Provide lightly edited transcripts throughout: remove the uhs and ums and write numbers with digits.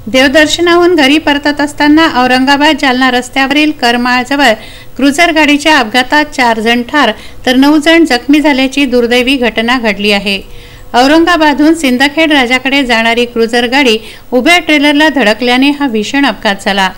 देवदर्शनाहून घरी परतत असताना औरंगाबाद जालना रस्त्यावरील करमाळजवळ क्रुझर गाडीच्या अपघातात 4 जण ठार तर 9 जण जखमी झाल्याची दुर्दैवी घटना घडली आहे। औरंगाबादहून सिंदखेड राजाकडे जाणारी क्रुझर गाडी उभ्या ट्रेलरला धडकल्याने हा भीषण अपघात झाला।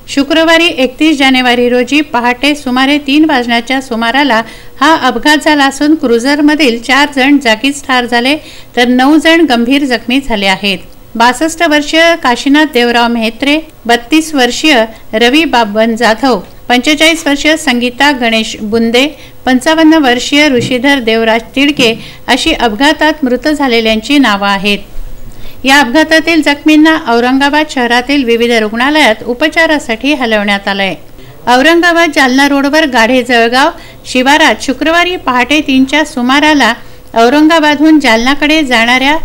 शुक्रवारी 31 जानेवारी रोजी पहाटे सुमारे 3 वाजण्याच्या सुमाराला हा अपघात झाला असून क्रुझरमधील 4 जण जागीच ठार झाले तर 9 जण गंभीर जखमी झाले आहेत। 62 वर्षीय काशीनाथ देवराव मेहत्रे, 32 वर्षीय रवी बाबन जाधव, 45 वर्षीय संगीता गणेश बुंदे, 55 वर्षीय ऋषीधर देवराज तिडके अशी अपघातात मृत झालेल्यांची नावे आहेत। या अपघातातील जखमींना औरंगाबाद शहरातील विविध रुग्णालयात उपचारासाठी हलवण्यात आले। औरंगाबाद जालना रोडवर गाढे जळगाव शिवारात शुक्रवारी पहाटे 3च्या सुमाराला औरंगाबादहून जालनाकडे जाणाऱ्या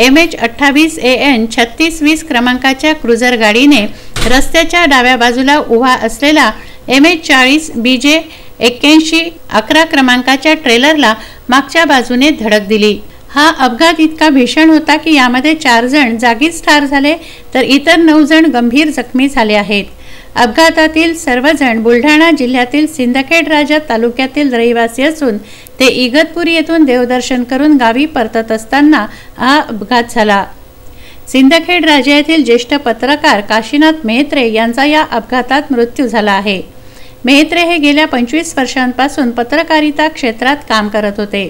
MH28 AN 3620 क्रमांकाच्या क्रुझर गाडीने रस्त्याच्या डाव्या बाजूला उभा असलेला MH40 BJ 81 11 क्रमांकाच्या ट्रेलरला मागच्या बाजूने धडक दिली। हा अपघात इतका भीषण होता की यामध्ये 4 जण जागीच ठार झाले तर इतर 9 जण गंभीर जखमी झाले आहेत। अपघातातील सर्वजण बुलढाणा जिल्ह्यातील सिंदखेड राजा तालुक्यातील रहिवासी असून ते इगतपुरी येथून देवदर्शन करून गावी परतत असताना हा अपघात झाला। सिंदखेड राजा येथील ज्येष्ठ पत्रकार काशीनाथ मेहत्रे यांचा या अपघातात मृत्यू झाला आहे। मेहत्रे हे गेल्या 25 वर्षांपासून पत्रकारिता क्षेत्रात काम करत होते।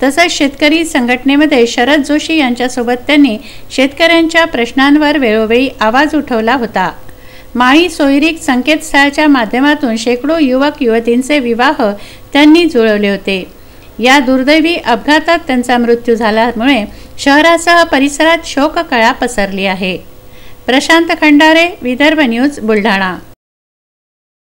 तसेच शेतकरी संघटनेमध्ये शरद जोशी यांच्यासोबत त्यांनी शेतकऱ्यांच्या प्रश्नांवर वेळोवेळी आवाज उठवला होता। माळी सोयरीक संकेतस्थळाच्या माध्यमातून शेकडो युवक युवतींचे विवाह त्यांनी जुळवले होते। या दुर्दैवी अपघातात त्यांचा मृत्यू झाल्यामुळे शहरासह परिसरात शोककळा पसरली आहे। प्रशांत खंडारे, विदर्भ न्यूज, बुलढाणा।